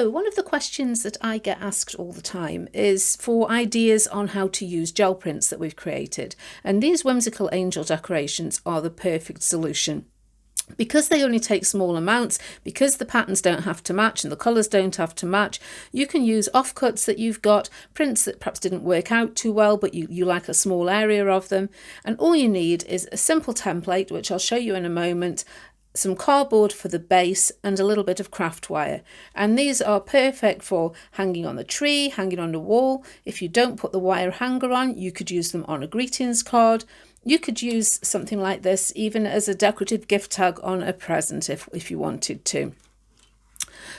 So one of the questions that I get asked all the time is for ideas on how to use gel prints that we've created. And these whimsical angel decorations are the perfect solution. Because they only take small amounts, because the patterns don't have to match and the colours don't have to match, you can use offcuts that you've got, prints that perhaps didn't work out too well, but you like a small area of them. And all you need is a simple template, which I'll show you in a moment, some cardboard for the base and a little bit of craft wire. And these are perfect for hanging on the tree, hanging on the wall. If you don't put the wire hanger on, you could use them on a greetings card. You could use something like this even as a decorative gift tag on a present if you wanted to.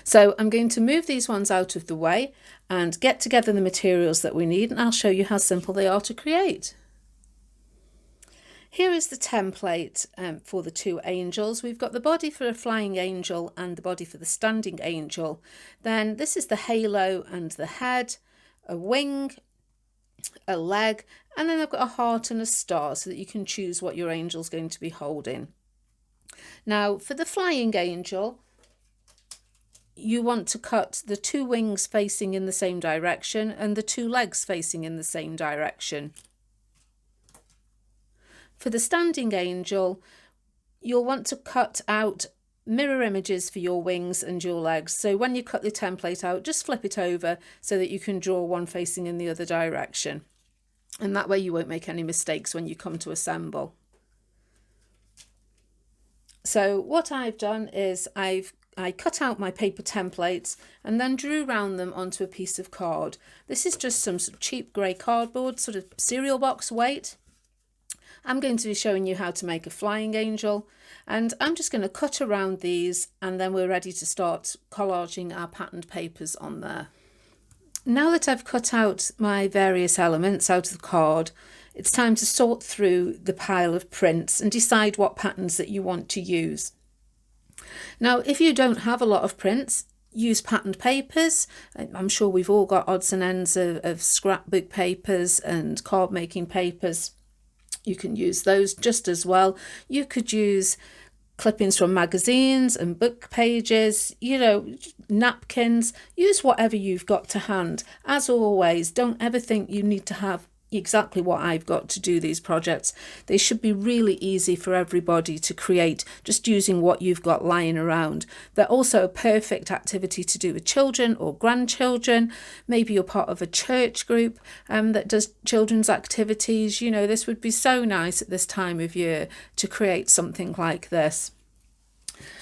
So I'm going to move these ones out of the way and get together the materials that we need, and I'll show you how simple they are to create. Here is the template for the two angels. We've got the body for a flying angel and the body for the standing angel. Then this is the halo and the head, a wing, a leg, and then I've got a heart and a star so that you can choose what your angel's going to be holding. Now for the flying angel, you want to cut the two wings facing in the same direction and the two legs facing in the same direction. For the standing angel, you'll want to cut out mirror images for your wings and your legs. So when you cut the template out, just flip it over so that you can draw one facing in the other direction. And that way you won't make any mistakes when you come to assemble. So what I've done is I cut out my paper templates and then drew round them onto a piece of card. This is just some cheap grey cardboard, sort of cereal box weight. I'm going to be showing you how to make a flying angel, and I'm just going to cut around these and then we're ready to start collaging our patterned papers on there. Now that I've cut out my various elements out of the card, it's time to sort through the pile of prints and decide what patterns that you want to use. Now, if you don't have a lot of prints, use patterned papers. I'm sure we've all got odds and ends of scrapbook papers and card making papers. You can use those just as well. You could use clippings from magazines and book pages, napkins. Use whatever you've got to hand. As always, don't ever think you need to have exactly what I've got to do these projects. They should be really easy for everybody to create, just using what you've got lying around. They're also a perfect activity to do with children or grandchildren. Maybe you're part of a church group that does children's activities. This would be so nice at this time of year to create something like this.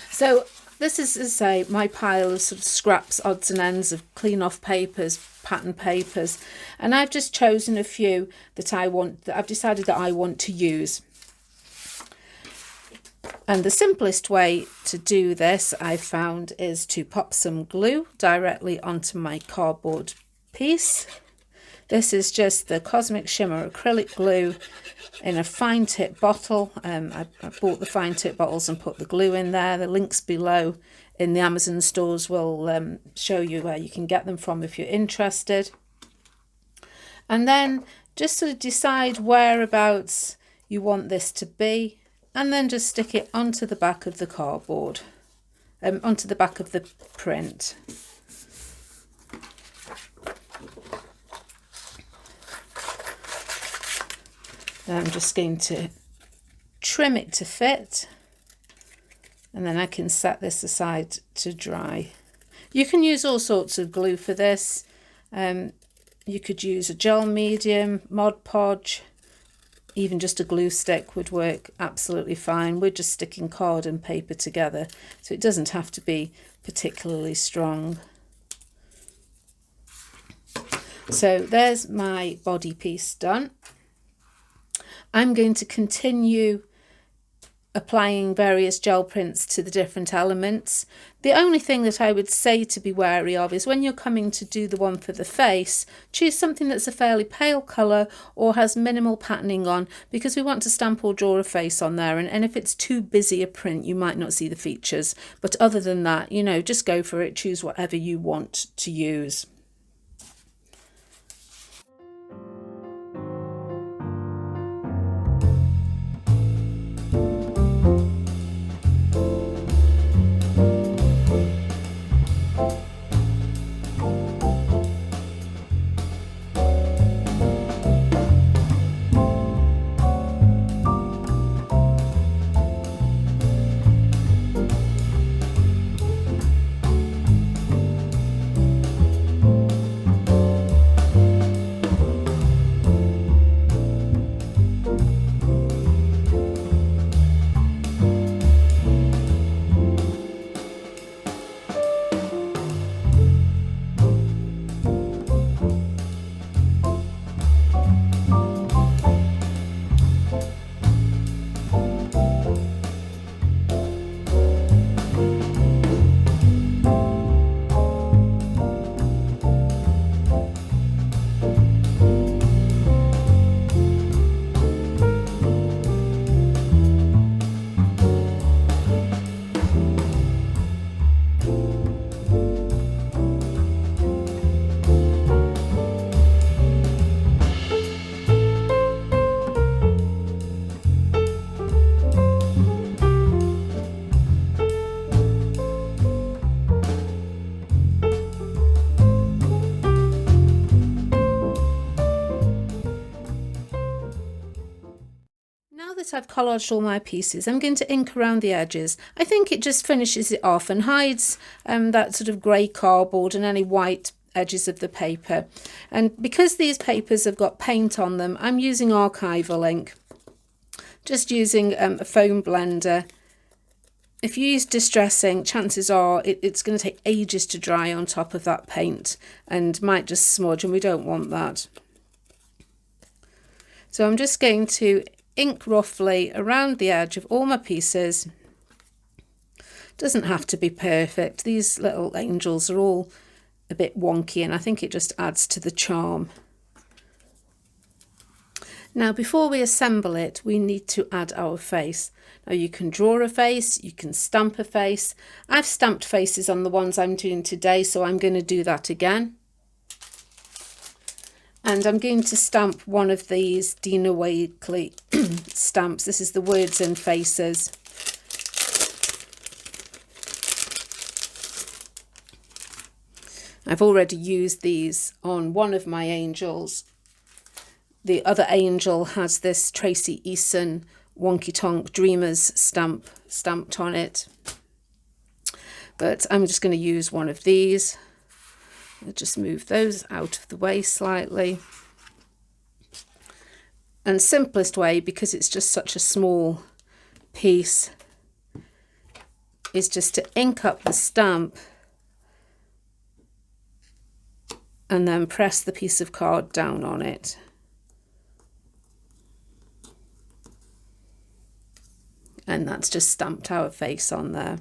So this is, as I say, my pile of sort of scraps, odds and ends of clean off papers, pattern papers, and I've just chosen a few that I've decided that I want to use. And the simplest way to do this, I've found, is to pop some glue directly onto my cardboard piece. This is just the Cosmic Shimmer acrylic glue in a fine tip bottle. I bought the fine tip bottles and put the glue in there. The links below in the Amazon stores will show you where you can get them from if you're interested. And then just sort of decide whereabouts you want this to be, and then just stick it onto the back of the cardboard, onto the back of the print. Then I'm just going to trim it to fit, and then I can set this aside to dry. You can use all sorts of glue for this. You could use a gel medium, Mod Podge, even just a glue stick would work absolutely fine. We're just sticking card and paper together, so it doesn't have to be particularly strong. So there's my body piece done. I'm going to continue applying various gel prints to the different elements. The only thing that I would say to be wary of is when you're coming to do the one for the face, choose something that's a fairly pale colour or has minimal patterning on, because we want to stamp or draw a face on there, and if it's too busy a print you might not see the features. But other than that, just go for it, choose whatever you want to use. that I've collaged all my pieces, I'm going to ink around the edges. I think it just finishes it off and hides that sort of grey cardboard and any white edges of the paper. And because these papers have got paint on them, I'm using archival ink, just using a foam blender. If you use distress ink, chances are it's going to take ages to dry on top of that paint and might just smudge, and we don't want that. So I'm just going to ink roughly around the edge of all my pieces. Doesn't have to be perfect. These little angels are all a bit wonky, and I think it just adds to the charm. Now, before we assemble it, we need to add our face. Now, you can draw a face, you can stamp a face. I've stamped faces on the ones I'm doing today, so I'm going to do that again. And I'm going to stamp one of these Dina Wakley stamps. This is the Words and Faces. I've already used these on one of my angels. The other angel has this Tracy Eason Wonky Tonk Dreamers stamped on it. But I'm just going to use one of these. I'll just move those out of the way slightly. And simplest way, because it's just such a small piece, is just to ink up the stamp and then press the piece of card down on it. And that's just stamped our face on there.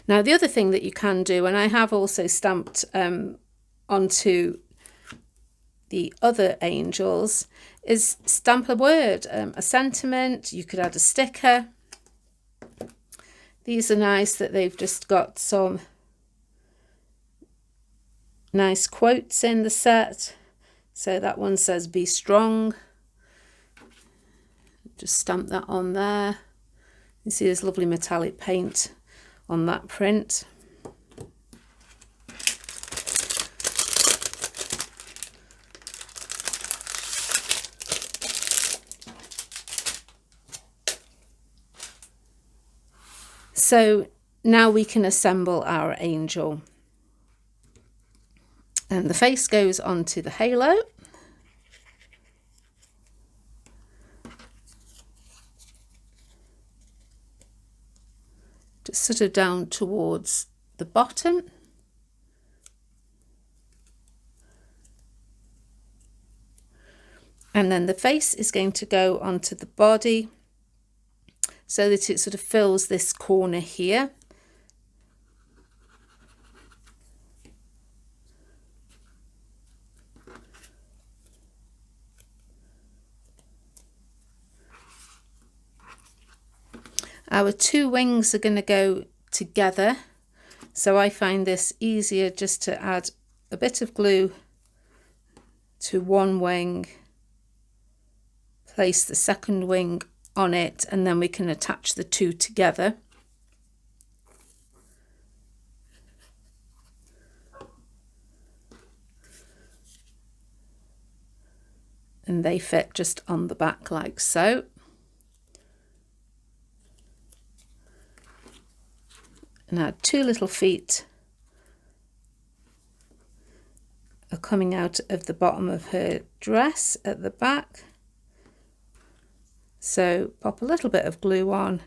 Now, the other thing that you can do, and I have also stamped onto the other angels, is stamp a word, a sentiment. You could add a sticker. These are nice that they've just got some nice quotes in the set. So that one says, "Be strong." Just stamp that on there. You see there's lovely metallic paint on that print. So now we can assemble our angel. And the face goes onto the halo. Just sort of down towards the bottom. And then the face is going to go onto the body so that it sort of fills this corner here. Our two wings are going to go together, so I find this easier just to add a bit of glue to one wing, place the second wing on it, and then we can attach the two together. And they fit just on the back like so. Now, two little feet are coming out of the bottom of her dress at the back. So pop a little bit of glue on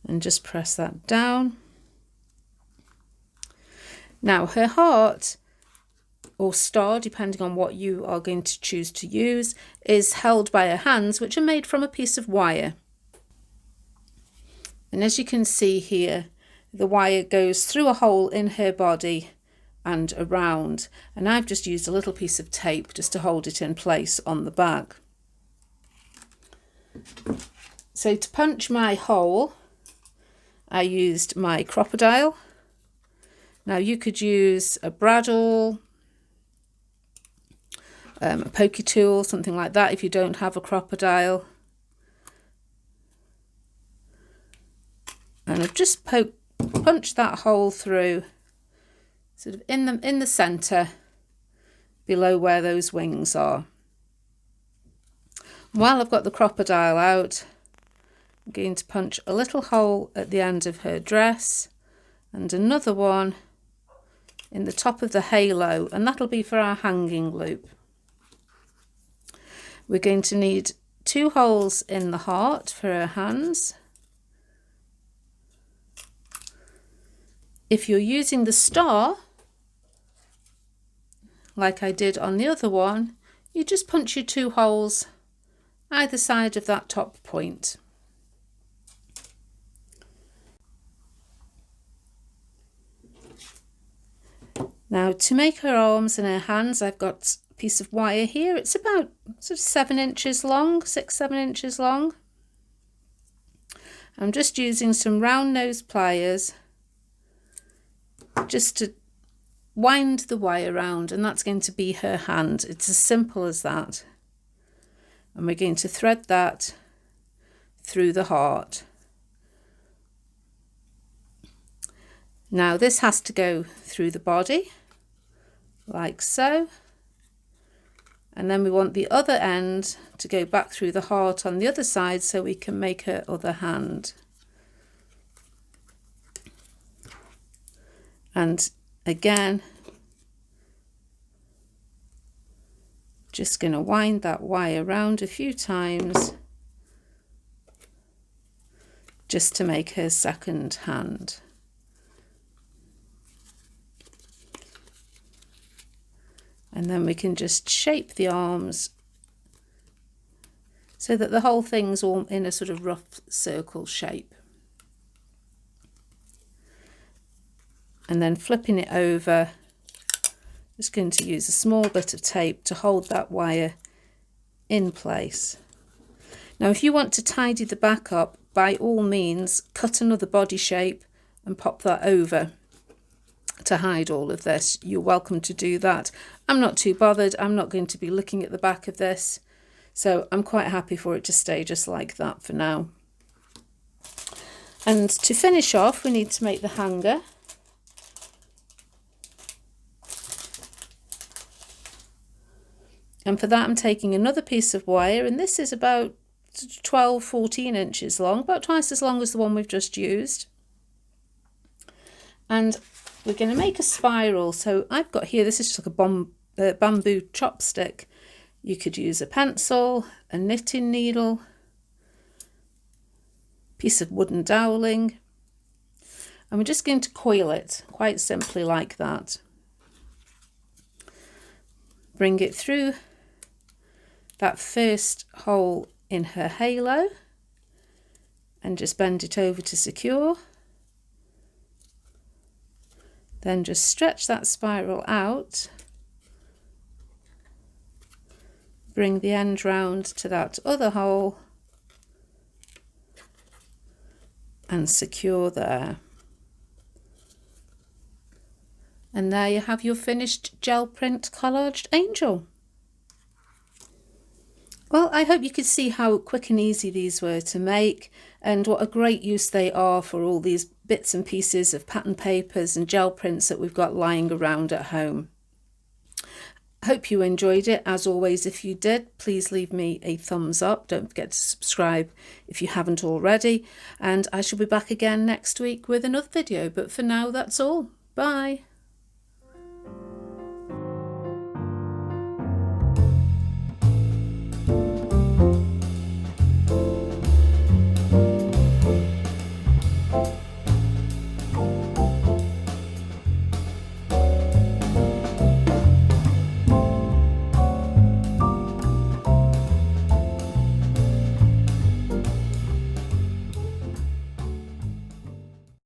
and just press that down. Now, her heart or star, depending on what you are going to choose to use, is held by her hands, which are made from a piece of wire. And as you can see here, the wire goes through a hole in her body and around. And I've just used a little piece of tape just to hold it in place on the back. So to punch my hole, I used my crocodile. Now you could use a bradawl, a pokey tool, something like that if you don't have a crocodile. And I've just punched that hole through, sort of in the centre, below where those wings are. While I've got the crocodile out, I'm going to punch a little hole at the end of her dress and another one in the top of the halo, and that'll be for our hanging loop. We're going to need 2 holes in the heart for her hands. If you're using the star, like I did on the other one, you just punch your 2 holes either side of that top point. Now to make her arms and her hands, I've got a piece of wire here. It's about sort of 7 inches long, 6-7 inches long. I'm just using some round nose pliers just to wind the wire around, and that's going to be her hand. It's as simple as that. And we're going to thread that through the heart. Now this has to go through the body, like so. And then we want the other end to go back through the heart on the other side so we can make her other hand. And again, just going to wind that wire around a few times just to make her second hand. And then we can just shape the arms so that the whole thing's all in a sort of rough circle shape. And then flipping it over, just going to use a small bit of tape to hold that wire in place. Now if you want to tidy the back up, by all means cut another body shape and pop that over to hide all of this. You're welcome to do that. I'm not too bothered. I'm not going to be looking at the back of this, so I'm quite happy for it to stay just like that for now. And to finish off, we need to make the hanger. And for that I'm taking another piece of wire, and this is about 12-14 inches long, about twice as long as the one we've just used. And we're going to make a spiral. So I've got here, this is just like a bamboo chopstick. You could use a pencil, a knitting needle, piece of wooden doweling, and we're just going to coil it quite simply like that. Bring it through that first hole in her halo and just bend it over to secure. Then just stretch that spiral out, bring the end round to that other hole and secure there. And there you have your finished gel print collaged angel. Well, I hope you could see how quick and easy these were to make and what a great use they are for all these bits and pieces of pattern papers and gel prints that we've got lying around at home. I hope you enjoyed it. As always, if you did, please leave me a thumbs up. Don't forget to subscribe if you haven't already. And I shall be back again next week with another video. But for now, that's all. Bye.